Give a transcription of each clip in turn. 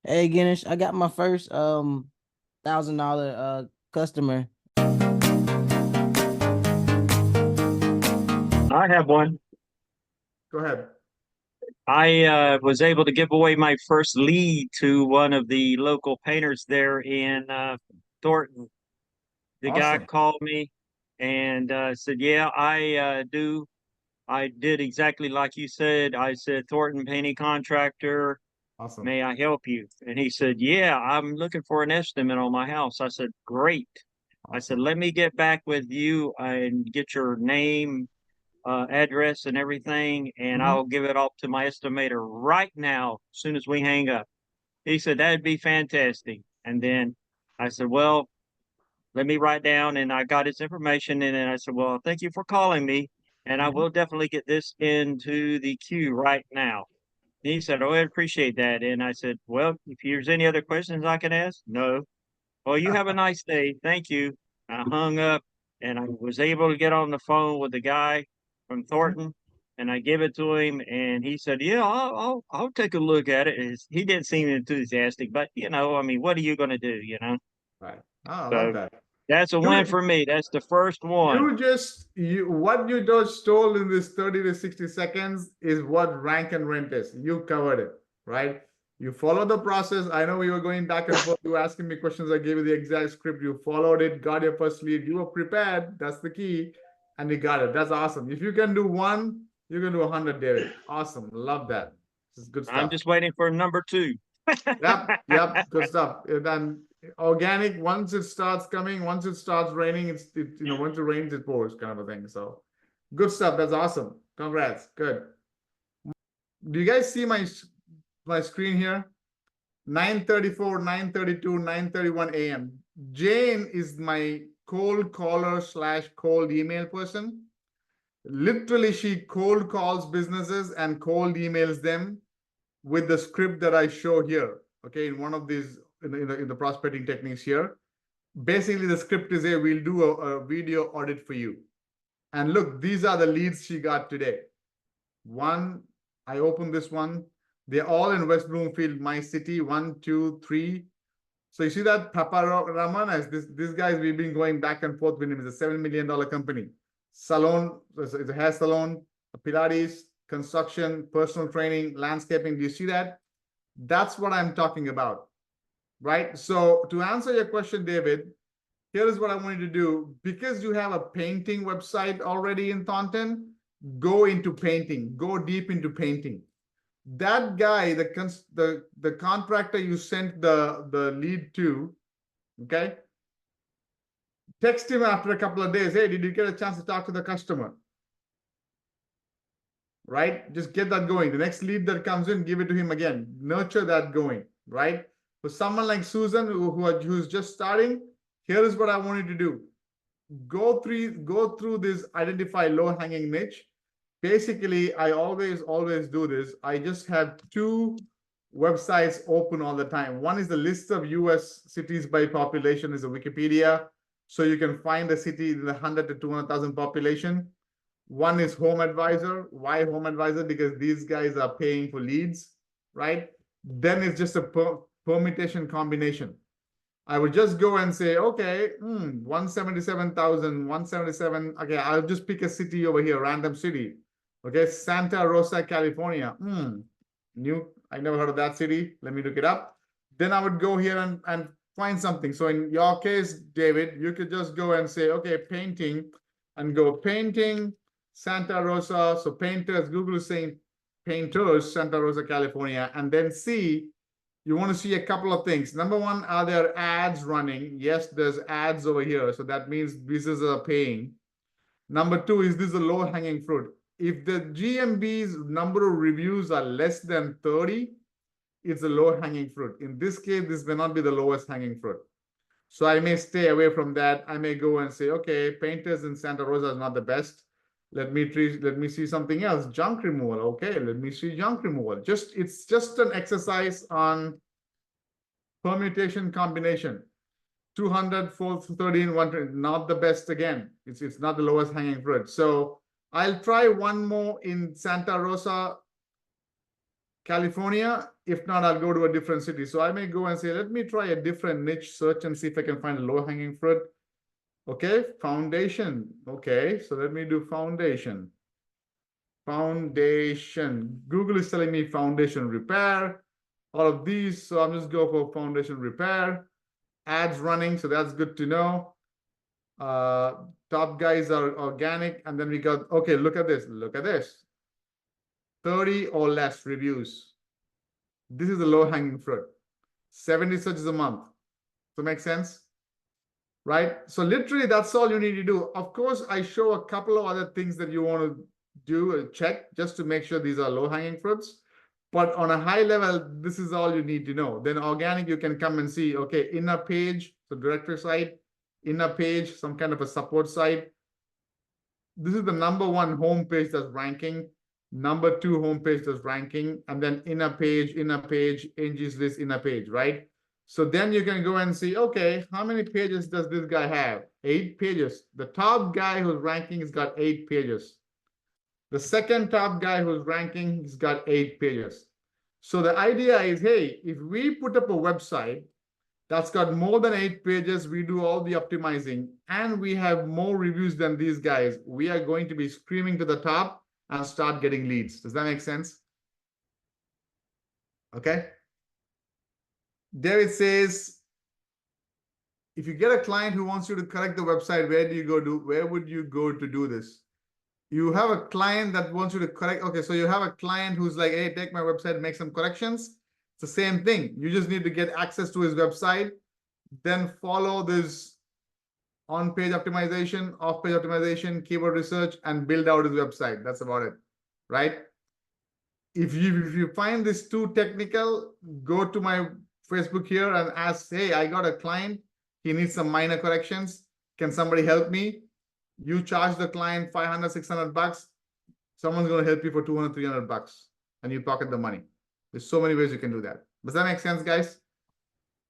Hey Ganesh, I got my first $1,000 customer. I have one. Go ahead. I was able to give away my first lead to one of the local painters there in Thornton. The guy Awesome. called me and said, "Yeah, I do. I did exactly like you said." I said, "Thornton painting contractor, Awesome. may I help you?" And he said, "Yeah, I'm looking for an estimate on my house." I said, "Great." I said, Awesome. "Let me get back with you and get your name, address and everything, and Mhm. I'll give it off to my estimator right now as soon as we hang up." He said, "That'd be fantastic." And then I said, "Well, let me write down," and I got his information. And then I said, "Well, thank you for calling me, and I Mhm. will definitely get this into the queue right now." And he said, "Oh, I appreciate that." And I said, "Well, if there's any other questions I can ask." "No." "Well, you have a nice day. Thank you." I hung up and I was able to get on the phone with the guy from Mhm. Thornton and I gave it to him and he said, "Yeah, I'll take a look at it." He didn't seem enthusiastic, but I mean, what are you going to do, you know? Right. Oh, I love So that. that's a win You for me. That's the first one. what you just told in this 30 to 60 seconds is what rank and rent is. You covered it, right? You follow the process. I know we were going back and forth. You were asking me questions. I gave you the exact script. You followed it, got your first lead. You were prepared. That's the key. And you got it. That's awesome. If you can do one, you can do 100, David. Awesome. Love that. This is good I'm stuff. just waiting for number two. Yep, good stuff. And then organic, once it starts coming, once it starts raining, once it rains, it pours, kind of a thing. So good stuff. That's awesome. Congrats. Good. Do you guys see my screen here? 9:34, 9:32, 9:31 a.m. Jane is my cold caller / cold email person. Literally, she cold calls businesses and cold emails them with the script that I show here. Okay, in one of these in the prospecting techniques here. Basically, the script is here. We'll do a video audit for you. And look, these are the leads she got today. One, I opened this one. They're all in West Bloomfield, my city. 1, 2, 3. So you see that Papa Ramanas, this guys we've been going back and forth with him. It's a $7 million company. Salon, it's a hair salon, a Pilates, construction, personal training, landscaping. Do you see that? That's what I'm talking about, right? So to answer your question, David, here is what I want you to do. Because you have a painting website already in Thornton, go into painting, go deep into painting. That guy, the contractor you sent the lead to, okay, text him after a couple of days. Hey, did you get a chance to talk to the customer? Right? Just get that going. The next lead that comes in, give it to him again. Nurture that going, right? For someone like Susan who's just starting, here is what I want you to do. Go through this, identify low-hanging niche. Basically, I always do this. I just have two websites open all the time. One is the list of US cities by population, is a Wikipedia. So you can find a city in the 100 to 200,000 population. One is Home Advisor. Why Home Advisor? Because these guys are paying for leads, right? Then it's just a permutation combination. I would just go and say, okay, 177,000, 177. Okay, I'll just pick a city over here, random city. Okay, Santa Rosa, California. I never heard of that city. Let me look it up. Then I would go here and find something. So in your case, David, you could just go and say, okay, painting, and go painting, Santa Rosa. So painters, Google is saying painters, Santa Rosa, California, and then see, you want to see a couple of things. Number one, are there ads running? Yes, there's ads over here. So that means businesses are paying. Number two, is this a low-hanging fruit? If the GMB's number of reviews are less than 30, it's a low-hanging fruit. In this case, this may not be the lowest hanging fruit. So I may stay away from that. I may go and say, okay, painters in Santa Rosa is not the best. Let me see something else. Junk removal. Okay, let me see junk removal. It's just an exercise on permutation combination. 200, 413, 120, not the best again. It's not the lowest hanging fruit. So I'll try one more in Santa Rosa, California. If not, I'll go to a different city. So I may go and say, let me try a different niche search and see if I can find a low-hanging fruit. Okay, foundation. Okay, so let me do foundation. Foundation. Google is telling me foundation repair. All of these. So I'm just go for foundation repair. Ads running, so that's good to know. Top guys are organic, and then we got, okay, look at this. Look at this. 30 or less reviews. This is the low-hanging fruit. 70 searches a month. So make sense? Right? So literally, that's all you need to do. Of course, I show a couple of other things that you want to do, check, just to make sure these are low-hanging fruits. But on a high level, this is all you need to know. Then organic, you can come and see, okay, inner page, so directory site, inner page, some kind of a support site. This is the #1 homepage that's ranking. #2 homepage that's ranking. And then inner page, Angie's List, inner page, right? So then you can go and see, okay, how many pages does this guy have? 8 pages. The top guy who's ranking has got 8 pages. The second top guy who's ranking, he's got 8 pages. So the idea is, hey, if we put up a website that's got more than 8 pages, we do all the optimizing, and we have more reviews than these guys, we are going to be screaming to the top and start getting leads. Does that make sense? Okay. David says, if you get a client who wants you to correct the website, where would you go to do this? You have a client that wants you to correct. Okay, so you have a client who's like, hey, take my website, make some corrections. It's the same thing. You just need to get access to his website, then follow this on-page optimization, off-page optimization, keyword research, and build out his website. That's about it, right? If you find this too technical, go to my Facebook here and ask, hey, I got a client. He needs some minor corrections. Can somebody help me? You charge the client $500, $600. Someone's going to help you for $200, $300, and you pocket the money. There's so many ways you can do that. Does that make sense, guys?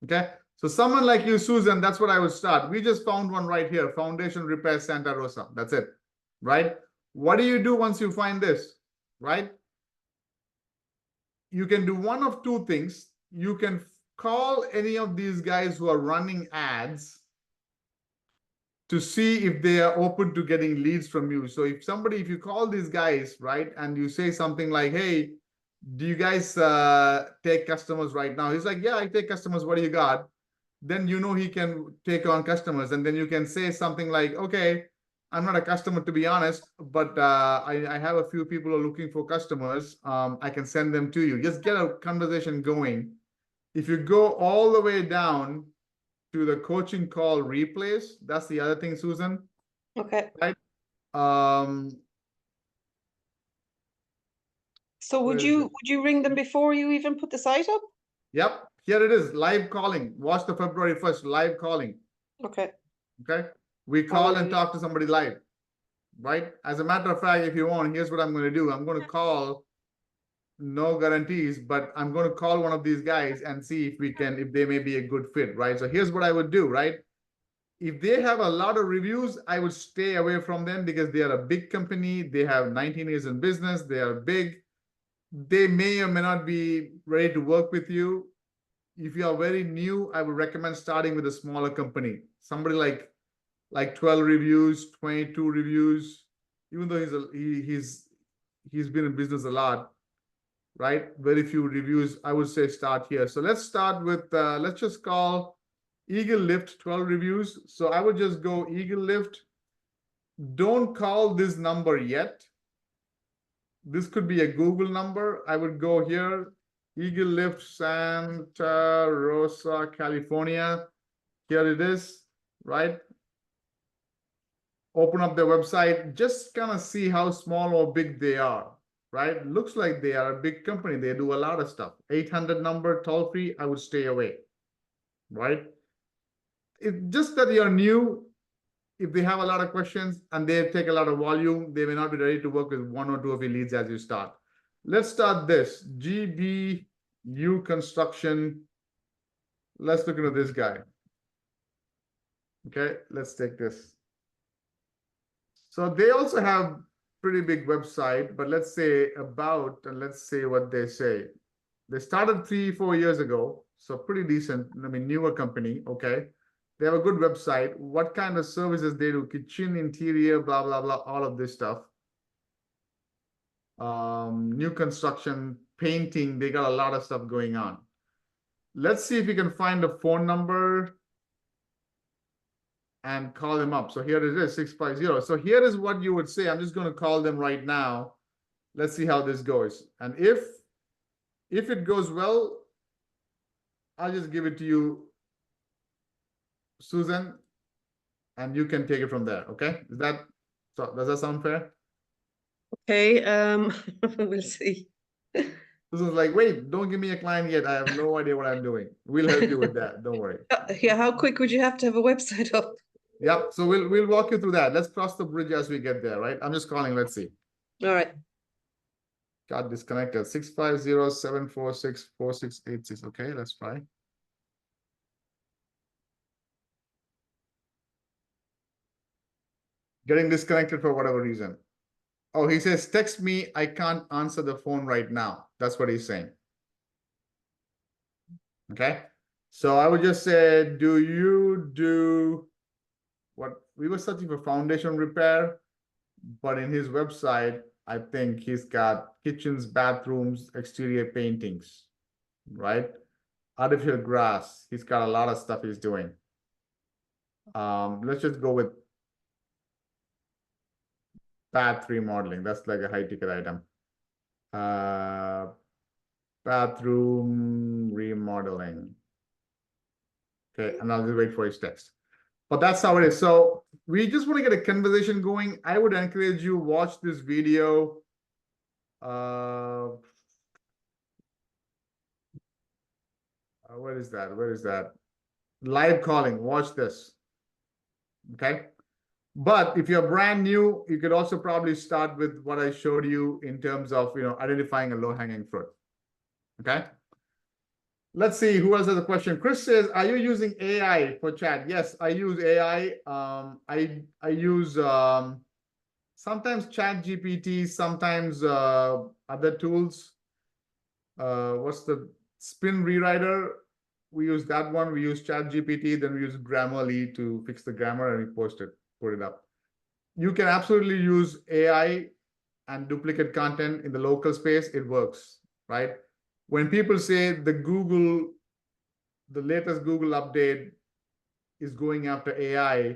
Okay. So someone like you, Susan, that's what I would start. We just found one right here. Foundation Repair Santa Rosa. That's it. Right? What do you do once you find this? Right? You can do one of two things. You can call any of these guys who are running ads to see if they are open to getting leads from you. So if you call these guys, right, and you say something like, hey, do you guys take customers right now? He's like, yeah, I take customers. What do you got? Then you know he can take on customers. And then you can say something like, okay, I'm not a customer, to be honest, but I have a few people who are looking for customers. I can send them to you. Just get a conversation going. If you go all the way down to the coaching call replays, that's the other thing, Susan. Okay. Right? So would you ring them before you even put the site up? Yep. Here it is, live calling. Watch the February 1st, live calling. Okay. Okay. We call and talk to somebody live, right? As a matter of fact, if you want, here's what I'm going to do. I'm going to call, no guarantees, but I'm going to call one of these guys and see if they may be a good fit, right? So here's what I would do, right? If they have a lot of reviews, I would stay away from them because they are a big company. They have 19 years in business. They are big. They may or may not be ready to work with you. If you are very new, I would recommend starting with a smaller company. Somebody like 12 reviews, 22 reviews, even though he's been in business a lot, right? Very few reviews. I would say start here. So let's start with, let's just call Eagle Lift 12 reviews. So I would just go Eagle Lift. Don't call this number yet. This could be a Google number. I would go here, Eagle Lift, Santa Rosa, California. Here it is, right? Open up their website, just kind of see how small or big they are, right? Looks like they are a big company. They do a lot of stuff. 800 number, toll free, I would stay away, right? It's just that you're new. If they have a lot of questions and they take a lot of volume, they may not be ready to work with one or two of your leads as you start. Let's start this, GBU Construction. Let's look into this guy. Okay, let's take this. So they also have pretty big website, but let's say about, and let's say what they say. They started 3-4 years ago, so pretty decent. I mean, newer company. Okay, they have a good website. What kind of services they do? Kitchen, interior, blah blah blah, all of this stuff. New construction, painting. They got a lot of stuff going on. Let's see if we can find a phone number and call them up. So here it is, 650. So here is what you would say. I'm just going to call them right now. Let's see how this goes. And if it goes well, I'll just give it to you, Susan, and you can take it from there. Okay? So does that sound fair? Okay, we'll see. Susan's like, wait, don't give me a client yet. I have no idea what I'm doing. We'll help you with that. Don't worry. Yeah, how quick would you have to have a website up? Yep. So we'll walk you through that. Let's cross the bridge as we get there, right? I'm just calling. Let's see. All right. Got disconnected. 650-746-4686. Okay, let's try. Getting disconnected for whatever reason. Oh, he says, text me. I can't answer the phone right now. That's what he's saying. Okay. So I would just say, do you do what we were searching for foundation repair, but in his website, I think he's got kitchens, bathrooms, exterior paintings, right? Artificial grass. He's got a lot of stuff he's doing. Let's just go with bath remodeling. That's like a high ticket item. Bathroom remodeling. Okay, and I'll just wait for his text. But that's how it is. So we just want to get a conversation going. I would encourage you watch this video. Where is that? Where is that? Live calling. Watch this. Okay. But if you're brand new, you could also probably start with what I showed you in terms of, identifying a low-hanging fruit. Okay. Let's see who else has a question. Chris says, are you using AI for chat? Yes, I use AI. I use sometimes ChatGPT, sometimes other tools. What's the spin rewriter? We use that one. We use ChatGPT, then we use Grammarly to fix the grammar and we put it up. You can absolutely use AI and duplicate content in the local space. It works, right? When people say the latest Google update is going after AI,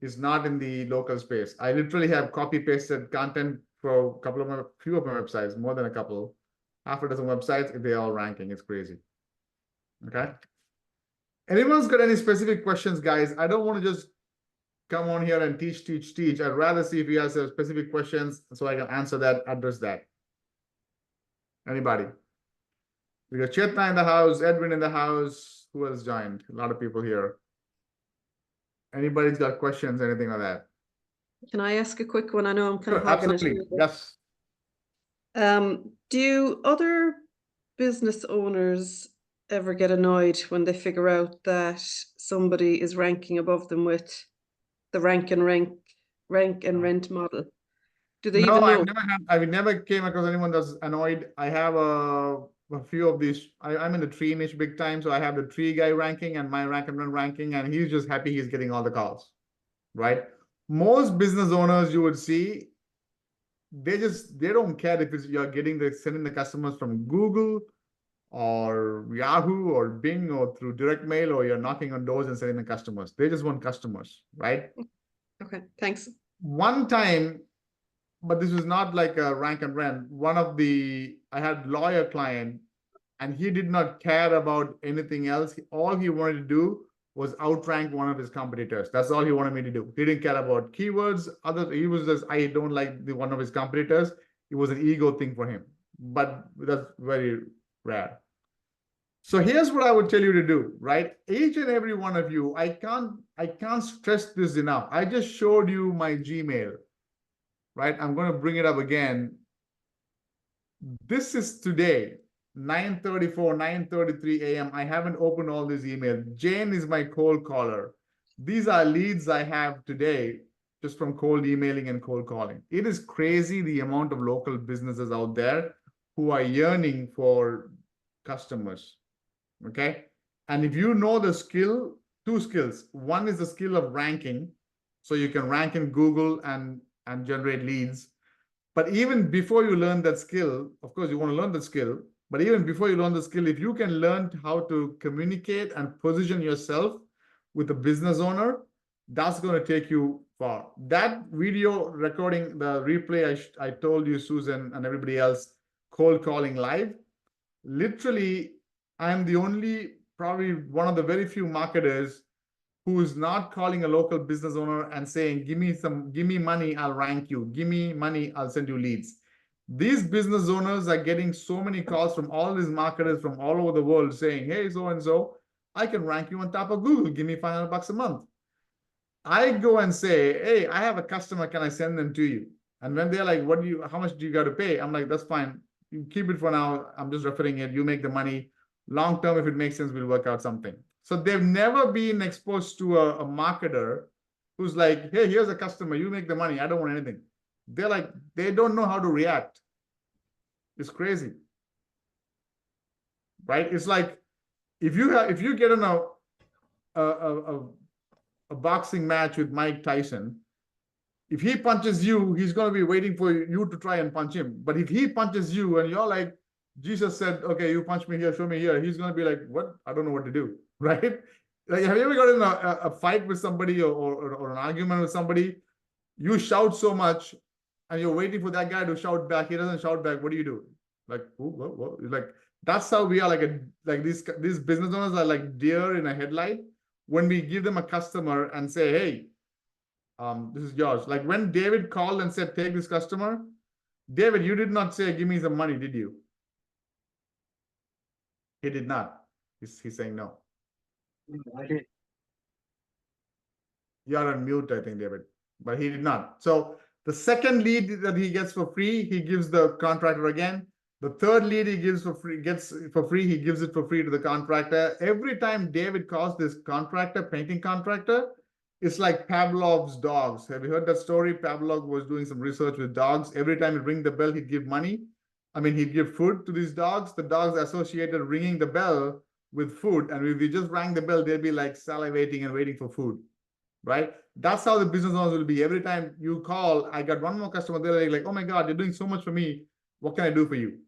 is not in the local space. I literally have copy-pasted content for few of my websites, more than a couple, half a dozen websites, if they're all ranking. It's crazy. Okay. Anyone's got any specific questions, guys? I don't want to just come on here and teach. I'd rather see if you guys have specific questions so I can answer that, address that. Anybody? We got Chetna in the house, Edwin in the house. Who else joined? A lot of people here. Anybody's got questions, anything like that? Can I ask a quick one? I know I'm kind of Sure, hogging absolutely. it. Yes. Do other business owners ever get annoyed when they figure out that somebody is ranking above them with the rank and rent model? Do they even know? I've never came across anyone that's annoyed. I have a few of these. I'm in the tree niche big time, so I have the tree guy ranking and my rank and run ranking, and he's just happy he's getting all the calls, right? Most business owners you would see, they don't care if you're sending the customers from Google or Yahoo or Bing or through direct mail, or you're knocking on doors and sending the customers. They just want customers, right? Okay, thanks. One time, but this was not like a rank and rent. I had lawyer client, and he did not care about anything else. All he wanted to do was outrank one of his competitors. That's all he wanted me to do. He didn't care about keywords. He was just, I don't like one of his competitors. It was an ego thing for him, but that's very rare. So here's what I would tell you to do, right? Each and every one of you, I can't stress this enough. I just showed you my Gmail, right? I'm going to bring it up again. This is today, 9:34, 9:33 a.m. I haven't opened all these emails. Jane is my cold caller. These are leads I have today just from cold emailing and cold calling. It is crazy the amount of local businesses out there who are yearning for customers. Okay. And if you know the skill, two skills. One is the skill of ranking. So you can rank in Google and generate leads. But even before you learn that skill, of course, you want to learn the skill. But even before you learn the skill, if you can learn how to communicate and position yourself with a business owner, that's going to take you far. That video recording, the replay I told you, Susan, and everybody else, cold calling live, literally, I'm the only, probably one of the very few marketers who is not calling a local business owner and saying, give me money, I'll rank you. Give me money, I'll send you leads. These business owners are getting so many calls from all these marketers from all over the world saying, hey, so-and-so, I can rank you on top of Google. Give me $500 a month. I go and say, hey, I have a customer. Can I send them to you? And when they're like, how much do you got to pay? I'm like, that's fine. You keep it for now. I'm just referring it. You make the money. Long term, if it makes sense, we'll work out something. So they've never been exposed to a marketer who's like, hey, here's a customer. You make the money. I don't want anything. They're like, they don't know how to react. It's crazy. Right? It's like if you get in a boxing match with Mike Tyson, if he punches you, he's going to be waiting for you to try and punch him. But if he punches you and you're like, Jesus said, okay, you punch me here, show me here, he's going to be like, what? I don't know what to do, right? Like, have you ever got in a fight with somebody or an argument with somebody? You shout so much and you're waiting for that guy to shout back. He doesn't shout back. What do you do? Like, what? Like, that's how we are. Like these business owners are like deer in a headlight. When we give them a customer and say, hey, this is yours. Like when David called and said, take this customer, David, you did not say, give me some money, did you? He did not. He's saying no. I did. You're on mute, I think, David, but he did not. So the second lead that he gets for free, he gives the contractor again. The third lead he gives for free, he gives it for free to the contractor. Every time David calls this contractor, painting contractor, it's like Pavlov's dogs. Have you heard that story? Pavlov was doing some research with dogs. Every time he'd ring the bell, he'd give money. I mean, he'd give food to these dogs. The dogs associated ringing the bell with food. And if we just rang the bell, they'd be like salivating and waiting for food, right? That's how the business owners will be. Every time you call, I got one more customer, they're like, oh my God, you're doing so much for me. What can I do for you?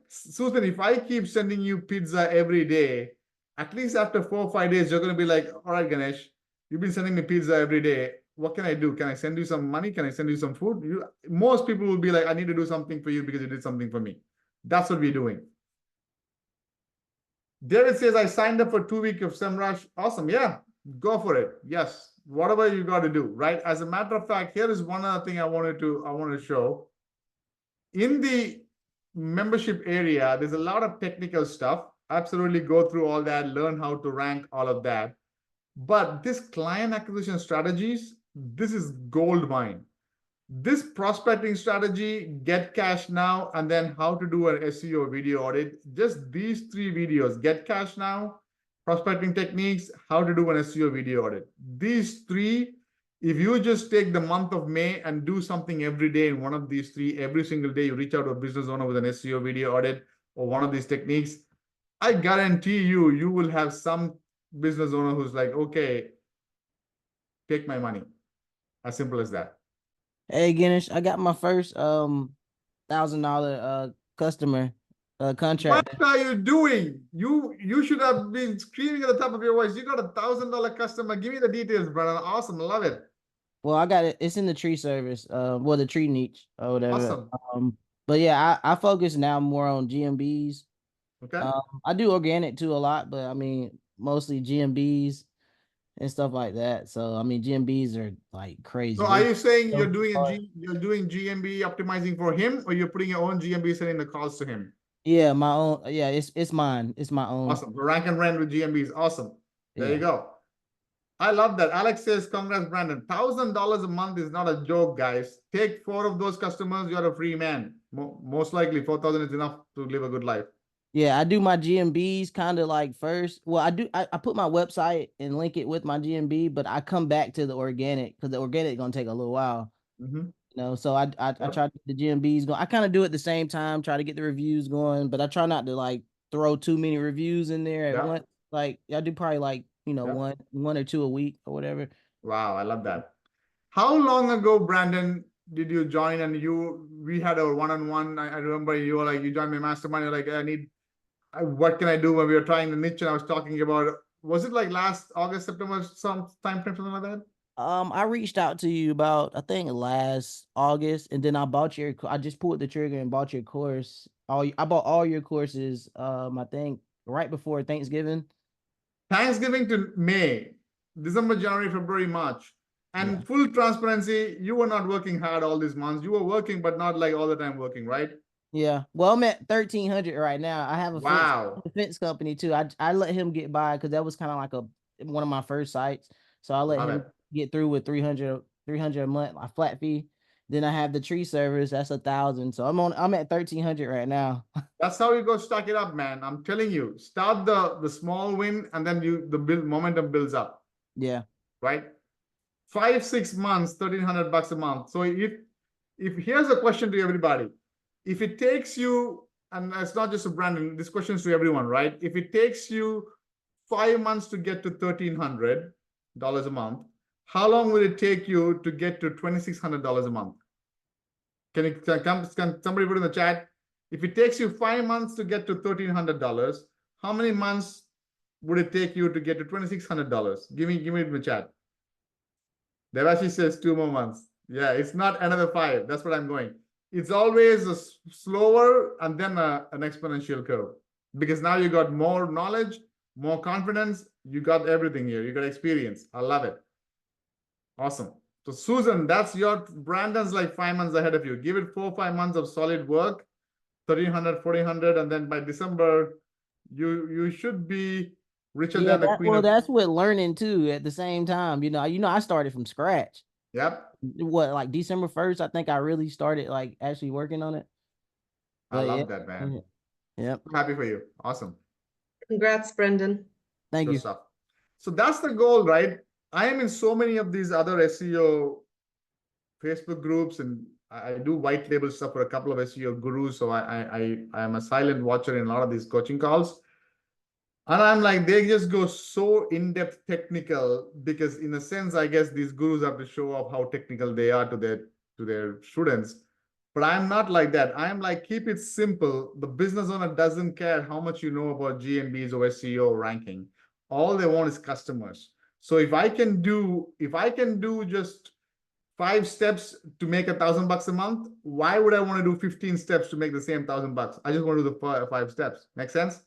Susan, if I keep sending you pizza every day, at least after 4 or 5 days, you're going to be like, all right, Ganesh, you've been sending me pizza every day. What can I do? Can I send you some money? Can I send you some food? Most people will be like, I need to do something for you because you did something for me. That's what we're doing. David says, I signed up for 2 weeks of SEMrush. Awesome. Yeah, go for it. Yes. Whatever you got to do, right? As a matter of fact, here is one other thing I wanted to show. In the membership area, there's a lot of technical stuff. Absolutely go through all that, learn how to rank, all of that. But this client acquisition strategies, this is gold mine. This prospecting strategy, get cash now, and then how to do an SEO video audit. Just these 3 videos, get cash now, prospecting techniques, how to do an SEO video audit. These 3, if you just take the month of May and do something every day in one of these 3, every single day, you reach out to a business owner with an SEO video audit or one of these techniques, I guarantee you will have some business owner who's like, okay, take my money. As simple as that. Hey, Ganesh, I got my first $1,000 customer contract. What are you doing? You should have been screaming at the top of your voice. You got $1,000 customer. Give me the details, brother. Awesome, love it. Well, I got it. It's in the tree service, well, the tree niche or whatever. Awesome. But yeah, I focus now more on GMBs. Okay. I do organic too a lot, but I mean mostly GMBs and stuff like that. So I mean GMBs are like crazy. So are you saying you're doing GMB optimizing for him, or you're putting your own GMB sending the calls to him? Yeah, my own. Yeah, it's mine. It's my own. Awesome. Rank and rent with GMBs. Awesome. There you go. I love that. Alex says, congrats, Brandon. $1,000 a month is not a joke, guys. Take 4 of those customers, you're a free man. Most likely 4,000 is enough to live a good life. Yeah, I do my GMBs kind of like first. Well, I put my website and link it with my GMB, but I come back to the organic because the organic is gonna take a little while. You know, so I try to get the GMBs going. I kind of do it at the same time, try to get the reviews going, but I try not to like throw too many reviews in there at Yeah. once. Like I do probably like, you know, Yeah. one or two a week or whatever. Wow, I love that. How long ago, Brandon, did you join? And we had a one-on-one. I remember you were like, you joined my mastermind. You're like, what can I do when we were trying the niche? And I was talking about, was it like last August, September, some time frame, something like that? I reached out to you about, I think last August, and then I just pulled the trigger and bought your course. I bought all your courses, I think right before Thanksgiving. Thanksgiving to May, December, January, February, March. And Yeah. full transparency, you were not working hard all these months. You were working, but not like all the time working, right? Yeah. Well, I'm at 1,300 right now. I have a Wow. fence company too. I let him get by because that was kind of like one of my first sites. So I let Love him it. get through with 300 a month, my flat fee. Then I have the tree service, that's 1,000. So I'm at 1,300 right now. That's how you go stack it up, man. I'm telling you, start the small win, and then momentum builds up, Yeah. right? 5-6 months, $1,300 a month. So if here's a question to everybody, if it takes you, and it's not just a Brandon, this question is to everyone, right? If it takes you 5 months to get to $1,300 a month, how long will it take you to get to $2,600 a month? Can somebody put in the chat? If it takes you 5 months to get to $1,300, how many months would it take you to get to $2,600? Give me in the chat. Devashi says 2 more months. Yeah, it's not another 5. That's what I'm going. It's always a slower and then an exponential curve, because now you got more knowledge, more confidence. You got everything here. You got experience. I love it. Awesome. So Susan, Brandon's like 5 months ahead of you. Give it 4 or 5 months of solid work, 1,300, 4,000, and then by December, you should be richer than the queen of. That's what learning too at the same time. I started from scratch. Yep. Like December 1st, I think I really started like actually working on it. I love that, man. Yep. I'm happy for you. Awesome. Congrats, Brendan. Thank you. Stuff. So that's the goal, right? I am in so many of these other SEO Facebook groups, and I do white label stuff for a couple of SEO gurus. So I am a silent watcher in a lot of these coaching calls. And I'm like, they just go so in-depth technical, because in a sense, I guess these gurus have to show off how technical they are to their students. But I'm not like that. I'm like, keep it simple. The business owner doesn't care how much you know about GMBs or SEO or ranking. All they want is customers. So if I can do just 5 steps to make $1,000 a month, why would I want to do 15 steps to make the same $1,000? I just want to do the 5 steps. Make sense?